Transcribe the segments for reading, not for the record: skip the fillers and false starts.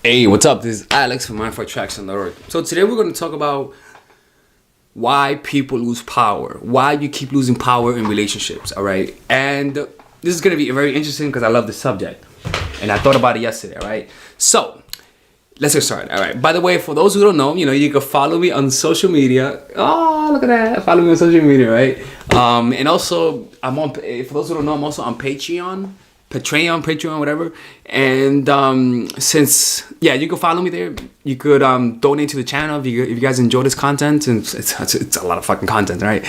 Hey, what's up? This is Alex from mindfortraction.org. So today we're going to talk about why people lose power, why you keep losing power in relationships, all right? And this is going to be very interesting because I love this subject. And I thought about it yesterday, all right? So let's get started, all right? By the way, for those who don't know, you can follow me on social media. Oh, look at that. Follow me on social media, right? And also, for those who don't know, I'm also on Patreon, whatever. And you can follow me there. You could donate to the channel if you guys enjoy this content, and it's a lot of fucking content, right?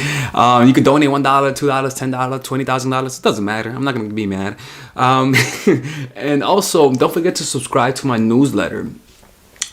You could donate $1, $2, $10, $20,000. It doesn't matter. I'm not gonna be mad. And also, don't forget to subscribe to my newsletter.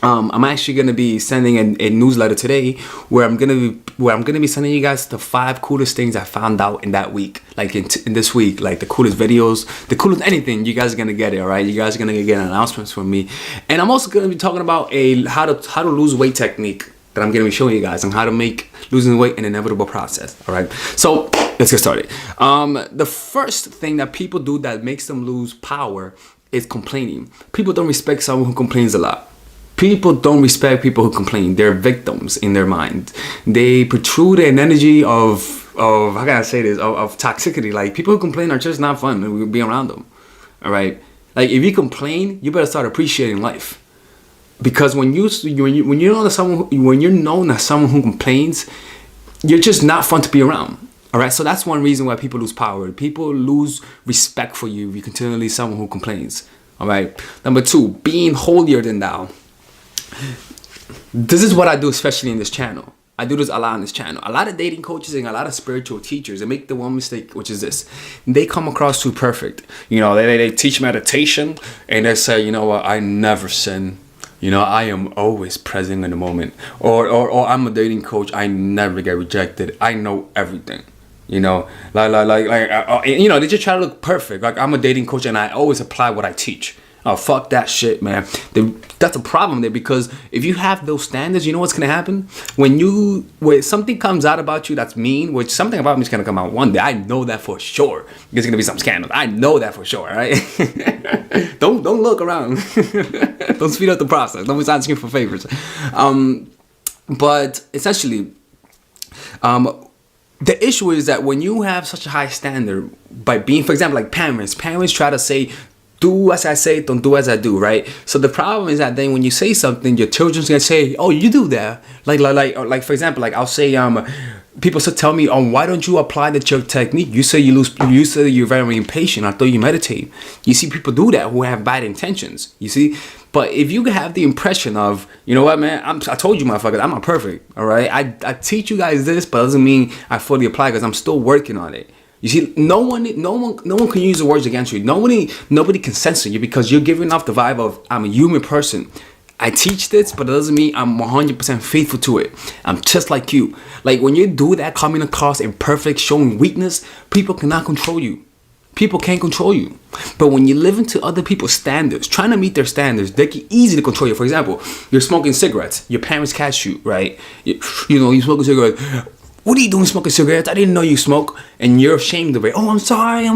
I'm actually gonna be sending a newsletter today where I'm gonna be sending you guys the 5 coolest things I found out in that week, like in this week, like the coolest videos, the coolest anything. You guys are gonna get it, all right? You guys are gonna get announcements from me, and I'm also gonna be talking about how to lose weight technique that I'm gonna be showing you guys on how to make losing weight an inevitable process. All right, so let's get started. The first thing that people do that makes them lose power is complaining. People don't respect someone who complains a lot. People don't respect people who complain. They're victims in their mind. They protrude an energy of how can I say this, of toxicity. Like, people who complain are just not fun. We'll be around them. All right. Like, if you complain, you better start appreciating life. Because when you're known as someone who complains, you're just not fun to be around. All right. So that's one reason why people lose power. People lose respect for you if you continually someone who complains. All right. Number 2, being holier than thou. This is what I do, especially in this channel. I do this a lot on this channel. A lot of dating coaches and a lot of spiritual teachers, they make the one mistake, which is this. They come across too perfect. They teach meditation and they say, I never sin. I am always present in the moment. Or I'm a dating coach. I never get rejected. I know everything. They just try to look perfect. Like, I'm a dating coach and I always apply what I teach. Oh, fuck that shit, man. That's a problem there, because if you have those standards, you know what's gonna happen? When something comes out about you that's mean, which something about me is gonna come out one day. I know that for sure. There's gonna be some scandals. I know that for sure, right? Don't look around. Don't speed up the process. Don't be asking for favors. But essentially, the issue is that when you have such a high standard, by being, for example, like parents try to say, do as I say, don't do as I do, right? So the problem is that then when you say something, your children's gonna say, oh, you do that. Like for example, like I'll say, people still tell me, why don't you apply the technique? You say you're very impatient. I thought you meditate. You see, people do that who have bad intentions, you see? But if you have the impression of, you know what, man, I told you, motherfucker, I'm not perfect, all right? I teach you guys this, but it doesn't mean I fully apply, because I'm still working on it. You see, no one can use the words against you. Nobody can censor you, because you're giving off the vibe of, I'm a human person. I teach this, but it doesn't mean I'm 100% faithful to it. I'm just like you. Like, when you do that, coming across imperfect, showing weakness, people cannot control you. People can't control you. But when you live into other people's standards, trying to meet their standards, they can easily control you. For example, you're smoking cigarettes. Your parents catch you, right? You smoking cigarettes. What are you doing smoking cigarettes? I didn't know you smoke. And you're ashamed of it. Oh, I'm sorry.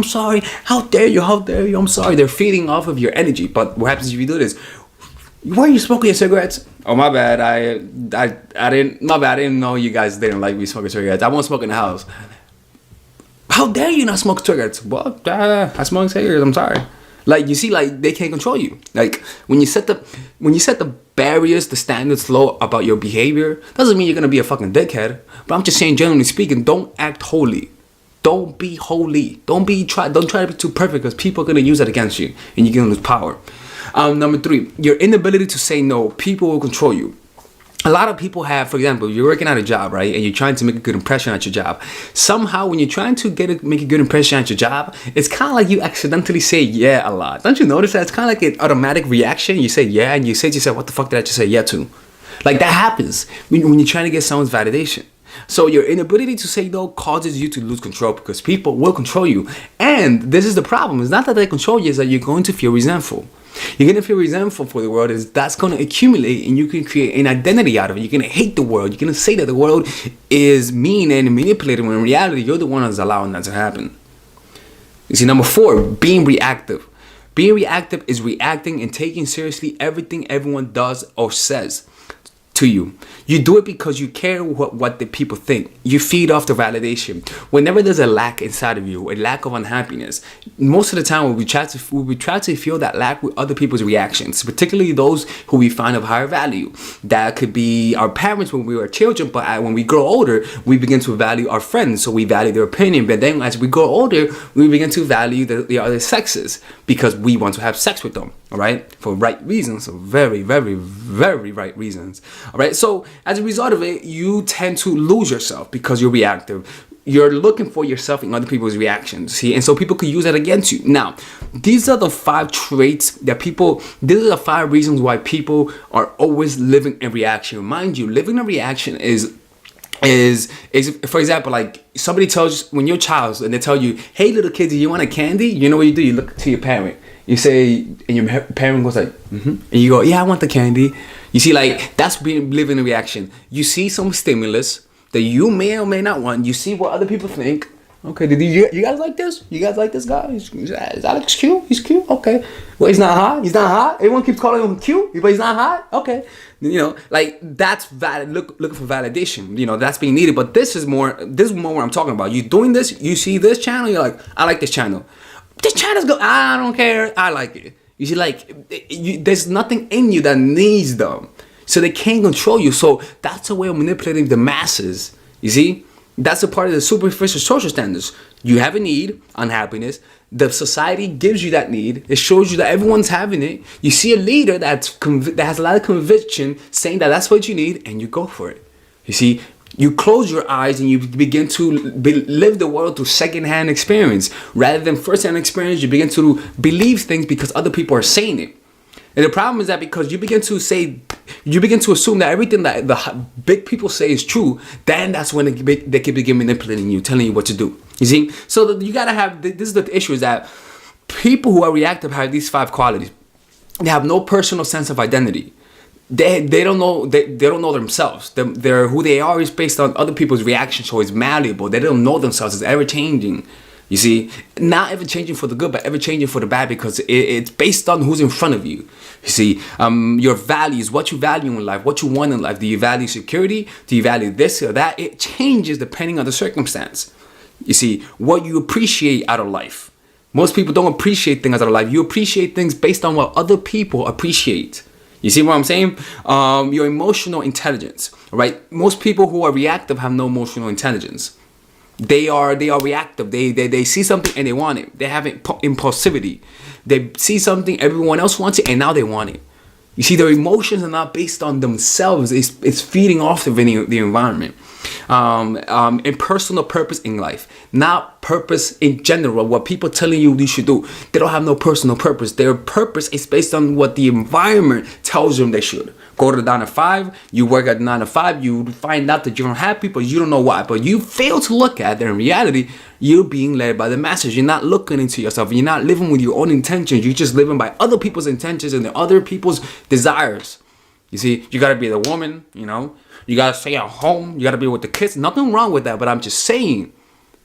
How dare you? I'm sorry. They're feeding off of your energy. But what happens if you do this? Why are you smoking your cigarettes? Oh, my bad. I didn't know you guys didn't like me smoking cigarettes. I won't smoke in the house. How dare you not smoke cigarettes? Well, I smoke cigarettes. I'm sorry. Like, you see, like, they can't control you. Like, when you set the barriers, the standards low about your behavior, doesn't mean you're gonna be a fucking dickhead. But I'm just saying, generally speaking, don't act holy. Don't be holy. Don't try to be too perfect, because people are gonna use that against you, and you're gonna lose power. Number 3, your inability to say no. People will control you. A lot of people have, for example, you're working at a job, right? And you're trying to make a good impression at your job. Somehow, when you're trying to make a good impression at your job, it's kind of like you accidentally say yeah a lot. Don't you notice that? It's kind of like an automatic reaction. You say yeah, and you say to yourself, what the fuck did I just say yeah to? Like, that happens when you're trying to get someone's validation. So your inability to say no causes you to lose control, because people will control you. And this is the problem. It's not that they control you, it's that you're going to feel resentful. You're going to feel resentful for the world, is that's going to accumulate, and you can create an identity out of it. You're going to hate the world. You're going to say that the world is mean and manipulated, when in reality, you're the one that's allowing that to happen. You see, number 4, being reactive. Being reactive is reacting and taking seriously everything everyone does or says to you. You do it because you care what the people think. You feed off the validation. Whenever there's a lack inside of you, a lack of unhappiness, most of the time we try to feel that lack with other people's reactions, particularly those who we find of higher value. That could be our parents when we were children, but when we grow older, we begin to value our friends, so we value their opinion. But then as we grow older, we begin to value the other sexes because we want to have sex with them, all right? For right reasons, so very, very, very right reasons. All right, so as a result of it, you tend to lose yourself because you're reactive. You're looking for yourself in other people's reactions, see? And so people could use that against you. Now, these are the 5 traits that these are the 5 reasons why people are always living in reaction. Mind you, living in reaction is for example, like somebody tells you when you're a child and they tell you, hey, little kid, do you want a candy? You know what you do? You look to your parent. You say, and your parent goes like, and you go, yeah, I want the candy. You see, like, that's living in reaction. You see some stimulus that you may or may not want. You see what other people think. Okay, you guys like this? You guys like this guy? That looks cute. He's cute. Okay. Well, he's not hot. He's not hot. Everyone keeps calling him cute, but he's not hot. Okay. You know, like that's valid. Looking for validation. You know, that's being needed. But this is more what I'm talking about. You doing this? You see this channel? You're like, I like this channel. This channel's good. I don't care. I like it. You see, like, there's nothing in you that needs them. So they can't control you. So that's a way of manipulating the masses. You see? That's a part of the superficial social standards. You have a need, unhappiness. The society gives you that need. It shows you that everyone's having it. You see a leader that has a lot of conviction saying that that's what you need, and you go for it. You see? You close your eyes and you begin to live the world through second-hand experience. Rather than first-hand experience, you begin to believe things because other people are saying it. And the problem is that because you begin to assume that everything that the big people say is true, then that's when they can begin manipulating you, telling you what to do. You see? So you gotta have, this is the issue, is that people who are reactive have these 5 qualities. They have no personal sense of identity. They don't know themselves. They're who they are is based on other people's reactions, so it's malleable. They don't know themselves. It's ever changing. You see, not ever changing for the good, but ever changing for the bad because it's based on who's in front of you. You see, your values, what you value in life, what you want in life. Do you value security? Do you value this or that? It changes depending on the circumstance. You see, what you appreciate out of life. Most people don't appreciate things out of life. You appreciate things based on what other people appreciate. You see what I'm saying? Your emotional intelligence, right? Most people who are reactive have no emotional intelligence. They are reactive. They see something and they want it. They have impulsivity. They see something, everyone else wants it, and now they want it. You see, their emotions are not based on themselves. It's feeding off of the environment. And personal purpose in life, not purpose in general, what people telling you should do. They don't have no personal purpose. Their purpose is based on what the environment tells them they should. Go to the 9 to 5, you work at 9 to 5, you find out that you're unhappy, but you don't know why. But you fail to look at that in reality, you're being led by the masses. You're not looking into yourself. You're not living with your own intentions. You're just living by other people's intentions and other people's desires. You see, you gotta be the woman, you know. You gotta stay at home. You gotta be with the kids. Nothing wrong with that, but I'm just saying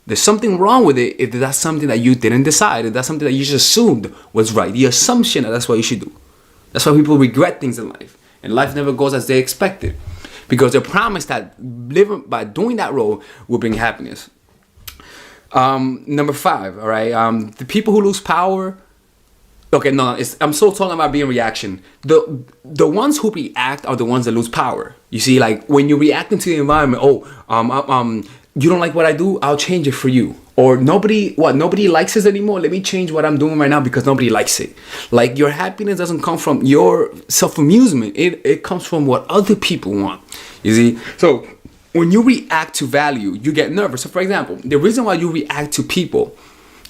there's something wrong with it if that's something that you didn't decide. If that's something that you just assumed was right. The assumption that that's what you should do. That's why people regret things in life. And life never goes as they expected. Because they're promised that living by doing that role will bring happiness. Number 5, all right. The people who lose power. Okay, no, I'm still talking about being reaction. The ones who react are the ones that lose power. You see, like when you're reacting to the environment, you don't like what I do, I'll change it for you. Or nobody likes this anymore, let me change what I'm doing right now because nobody likes it. Like your happiness doesn't come from your self-amusement. It comes from what other people want. You see? So when you react to value, you get nervous. So for example, the reason why you react to people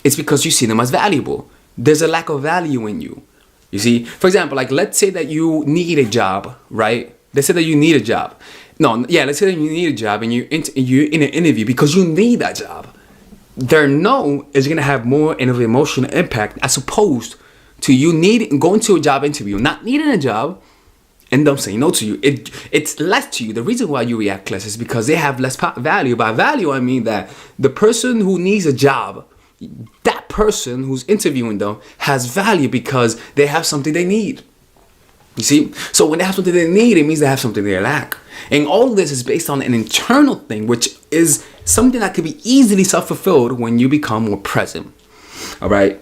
is because you see them as valuable. There's a lack of value in you. You see? For example, like let's say that you need a job, right? Let's say that you need a job. Let's say that you need a job and you're in an interview because you need that job. Their no is going to have more of an emotional impact as opposed to you going to a job interview, not needing a job, and them saying no to you. It's less to you. The reason why you react less is because they have less value. By value, I mean that the person who needs a job, that person who's interviewing them has value because they have something they need. You see? So when they have something they need, it means they have something they lack. And all of this is based on an internal thing, which is something that can be easily self-fulfilled when you become more present. All right?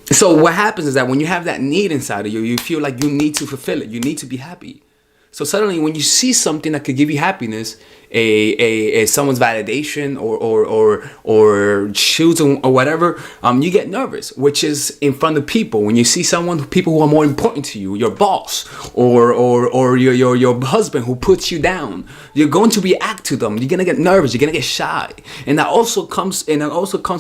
So what happens is that when you have that need inside of you, you feel like you need to fulfill it. You need to be happy. So suddenly when you see something that could give you happiness, a someone's validation or choosing or whatever, you get nervous, which is in front of people. When you see people who are more important to you, your boss or your husband who puts you down, you're going to react to them. You're gonna get nervous. You're gonna get shy, and that also comes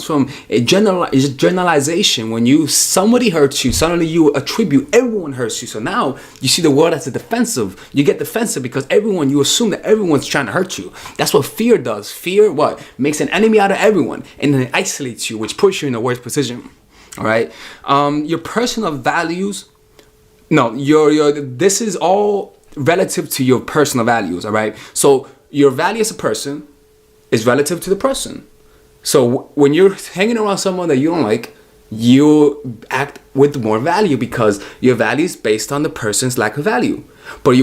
from a generalization. When somebody hurts you, suddenly you attribute everyone hurts you. So now you see the world as a defensive. You get defensive because you assume that everyone's trying to hurt you. That's what fear does. Fear makes an enemy out of everyone, and then it isolates you, which puts you in the worst position. All right. Your personal values. No, this is all relative to your personal values. All right. So your value as a person is relative to the person. So when you're hanging around someone that you don't like, you act with more value because your value is based on the person's lack of value. But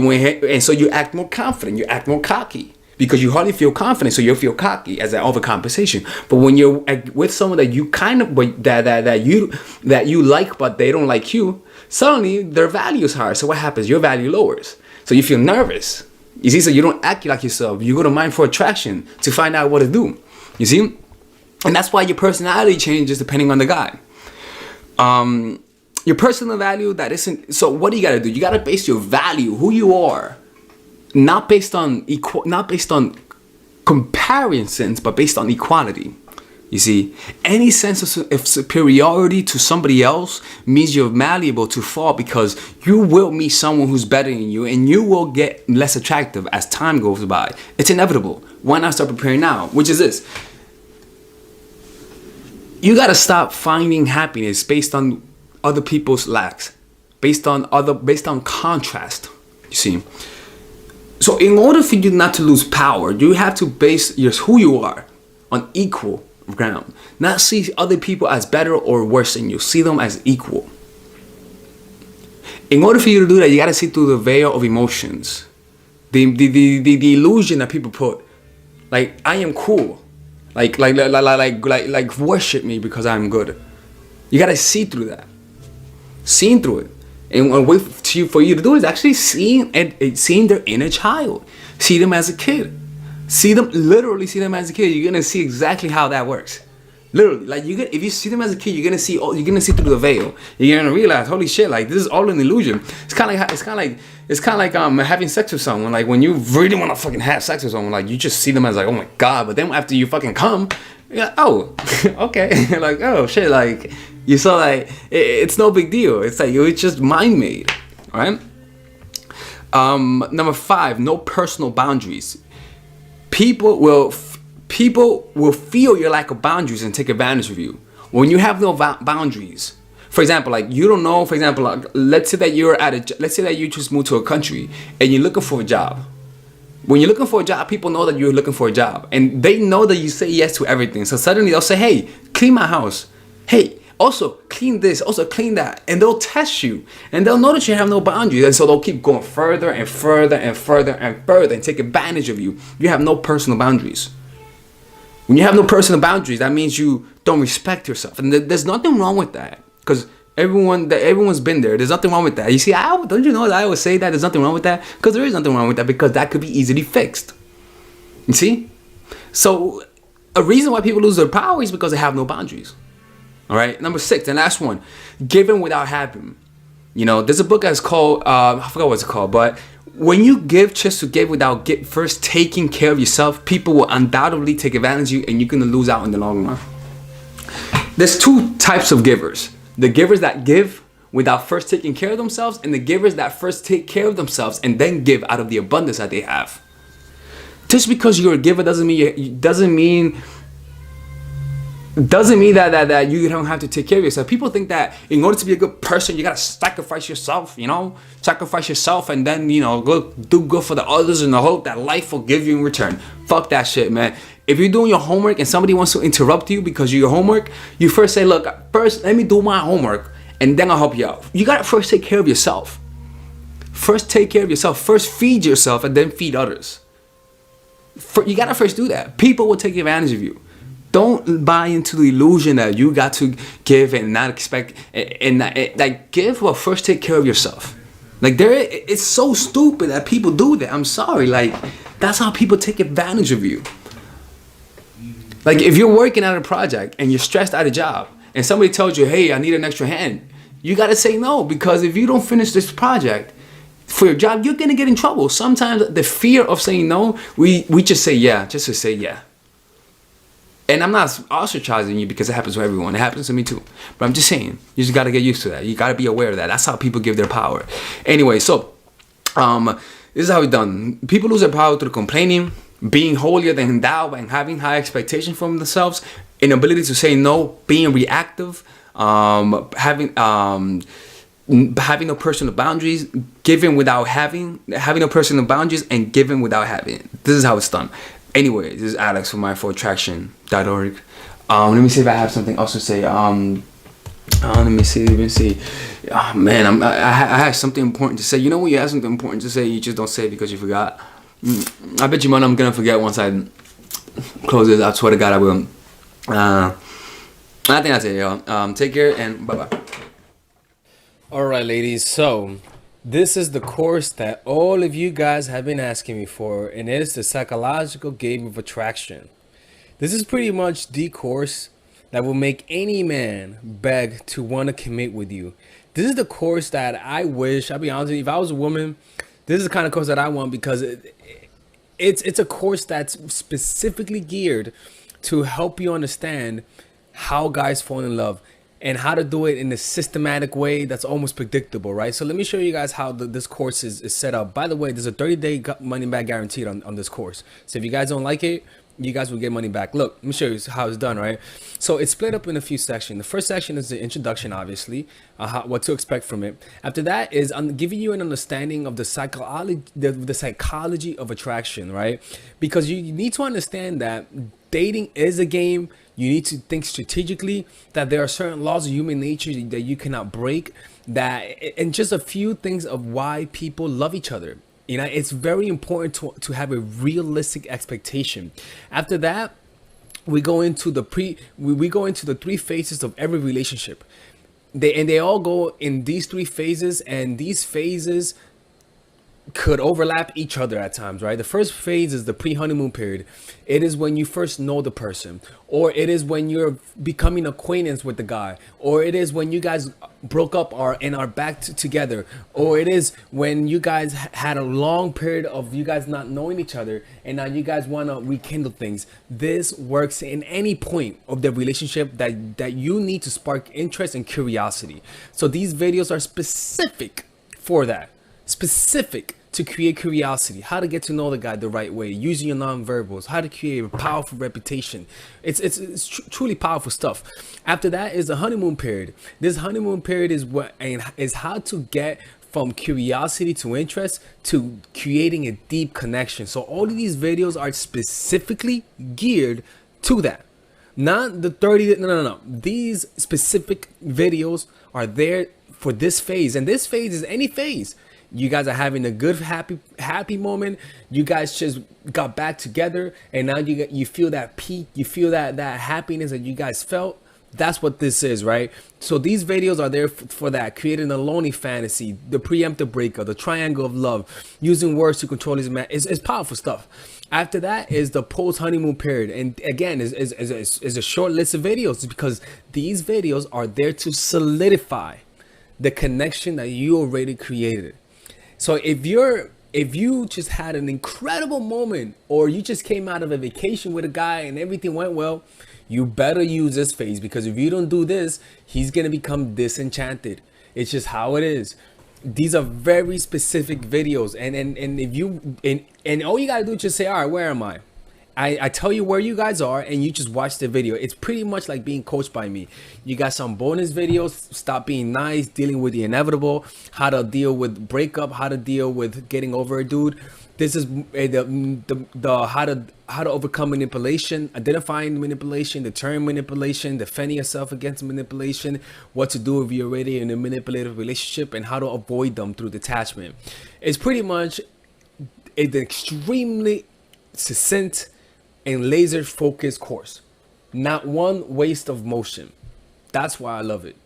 so you act more confident, you act more cocky because you hardly feel confident, so you feel cocky as an overcompensation. But when you're with someone that you that you like but they don't like you, suddenly their value is higher. So what happens? Your value lowers. So you feel nervous. You see, so you don't act like yourself. You go to mind for attraction to find out what to do. You see? And that's why your personality changes depending on the guy. Your personal value that isn't. So what do you gotta do? You gotta base your value, who you are, not based on comparisons, but based on equality. You see, any sense of superiority to somebody else means you're malleable to fall because you will meet someone who's better than you, and you will get less attractive as time goes by. It's inevitable. Why not start preparing now? Which is this. You gotta stop finding happiness based on other people's lacks, based on contrast. You see, so in order for you not to lose power, you have to base who you are on equal ground. Not see other people as better or worse than you. See them as equal. In order for you to do that, you gotta see through the veil of emotions, the illusion that people put, like I am cool. Like worship me because I'm good. You gotta see through that, seeing through it, and a way for you to do it is actually seeing their inner child. See them as a kid. Literally see them as a kid. You're gonna see exactly how that works. Literally, like if you see them as a kid, you're gonna see through the veil. You're gonna realize, holy shit, like this is all an illusion. It's kind of like having sex with someone. Like when you really want to fucking have sex with someone, like you just see them as like, oh my god. But then after you fucking come, you're like, oh, okay, like oh shit, like you saw like it's no big deal. It's like it's just mind made. All right. Number 5, no personal boundaries. People will feel your lack of boundaries and take advantage of you. When you have no boundaries, for example, like you don't know, for example, like, let's say that you just moved to a country and you're looking for a job. When you're looking for a job, people know that you're looking for a job and they know that you say yes to everything. So suddenly they'll say, hey, clean my house. Hey, also clean this, also clean that. And they'll test you and they'll know that you have no boundaries. And so they'll keep going further and further and further and further and take advantage of you. You have no personal boundaries. When you have no personal boundaries, that means you don't respect yourself. And there's nothing wrong with that. Because everyone's been there. There's nothing wrong with that. You see, don't you know that I always say that there's nothing wrong with that? Because there is nothing wrong with that, because that could be easily fixed. You see? So a reason why people lose their power is because they have no boundaries. All right? Number 6, the last one. Giving without having. You know, there's a book that's called, I forgot what it's called, but when you give just to give without first taking care of yourself, people will undoubtedly take advantage of you and you're going to lose out in the long run. There's 2 types of givers. The givers that give without first taking care of themselves, and the givers that first take care of themselves and then give out of the abundance that they have. Just because you're a giver doesn't mean that you don't have to take care of yourself. People think that in order to be a good person, you gotta sacrifice yourself, and then, go do good for the others in the hope that life will give you in return. Fuck that shit, man. If you're doing your homework and somebody wants to interrupt you because of your homework, you first say, look, first let me do my homework and then I'll help you out. You gotta first take care of yourself. First take care of yourself. First feed yourself and then feed others. You gotta first do that. People will take advantage of you. Don't buy into the illusion that you got to give and not expect and like give, but first take care of yourself. Like it's so stupid that people do that. I'm sorry. Like that's how people take advantage of you. Like if you're working on a project and you're stressed at a job and somebody tells you, hey, I need an extra hand, you gotta say no, because if you don't finish this project for your job, you're gonna get in trouble. Sometimes the fear of saying no, we just say yeah, just to say yeah. And I'm not ostracizing you because it happens to everyone. It happens to me too. But I'm just saying, you just got to get used to that. You got to be aware of that. That's how people give their power. Anyway, so this is how it's done. People lose their power through complaining, being holier than thou, and having high expectations from themselves, inability to say no, being reactive, having no personal boundaries, giving without having no personal boundaries, and giving without having. This is how it's done. Anyway, this is Alex from myfortraction.org. Let me see if I have something else to say. Let me see. Oh, man, I have something important to say. You know when you have something important to say, you just don't say it because you forgot. I bet you money I'm gonna forget once I close this. I swear to God I will. I think that's it, y'all. Take care and bye-bye. All right, ladies. So this is the course that all of you guys have been asking me for, and it is the psychological game of attraction. This is pretty much the course that will make any man beg to want to commit with you. This is the course that I wish, I'll be honest with you, if I was a woman, this is the kind of course that I want, because it's a course that's specifically geared to help you understand how guys fall in love and how to do it in a systematic way that's almost predictable, right? So let me show you guys how this course is set up. By the way, there's a 30-day money back guaranteed on this course. So if you guys don't like it, you guys will get money back. Look, let me show you how it's done, right? So it's split up in a few sections. The first section is the introduction, obviously, what to expect from it. After that is I'm giving you an understanding of the psychology of attraction, right? Because you need to understand that dating is a game. You need to think strategically, that there are certain laws of human nature that you cannot break, and just a few things of why people love each other. You know, it's very important to have a realistic expectation. After that, we go into the three phases of every relationship. They all go in these three phases, and these phases could overlap each other at times, right? The first phase is the pre-honeymoon period. It is when you first know the person, or it is when you're becoming acquaintance with the guy, or it is when you guys broke up and are back together, or it is when you guys had a long period of you guys not knowing each other and now you guys want to rekindle things. This works in any point of the relationship that you need to spark interest and curiosity. So these videos are specific for that. Specific to create curiosity, how to get to know the guy the right way, using your non-verbals, how to create a powerful reputation. It's truly powerful stuff. After that is the honeymoon period. This honeymoon period is how to get from curiosity to interest to creating a deep connection. So all of these videos are specifically geared to that. Not the 30, no. These specific videos are there for this phase, and this phase is any phase. You guys are having a good, happy moment. You guys just got back together, and now you feel that peak. You feel that happiness that you guys felt. That's what this is, right? So these videos are there for that, creating a lonely fantasy, the preemptive breakup, the triangle of love, using words to control his man. It's powerful stuff. After that is the post-honeymoon period, and again, is a short list of videos, because these videos are there to solidify the connection that you already created. So if you just had an incredible moment, or you just came out of a vacation with a guy and everything went well, you better use this phase, because if you don't do this, he's gonna become disenchanted. It's just how it is. These are very specific videos, and if you and all you gotta do is just say, all right, where am I? I tell you where you guys are, and you just watch the video. It's pretty much like being coached by me. You got some bonus videos, stop being nice, dealing with the inevitable, how to deal with breakup, how to deal with getting over a dude. This is the how to overcome manipulation, identifying manipulation, deterring manipulation, defending yourself against manipulation, what to do if you're already in a manipulative relationship, and how to avoid them through detachment. It's pretty much an extremely succinct and laser focused course. Not one waste of motion. That's why I love it.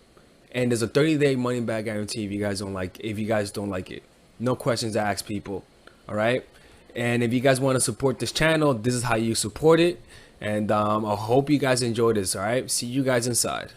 And there's a 30-day money back guarantee if you guys don't like it. No questions asked, people. All right. And if you guys want to support this channel, this is how you support it. And I hope you guys enjoy this. All right. See you guys inside.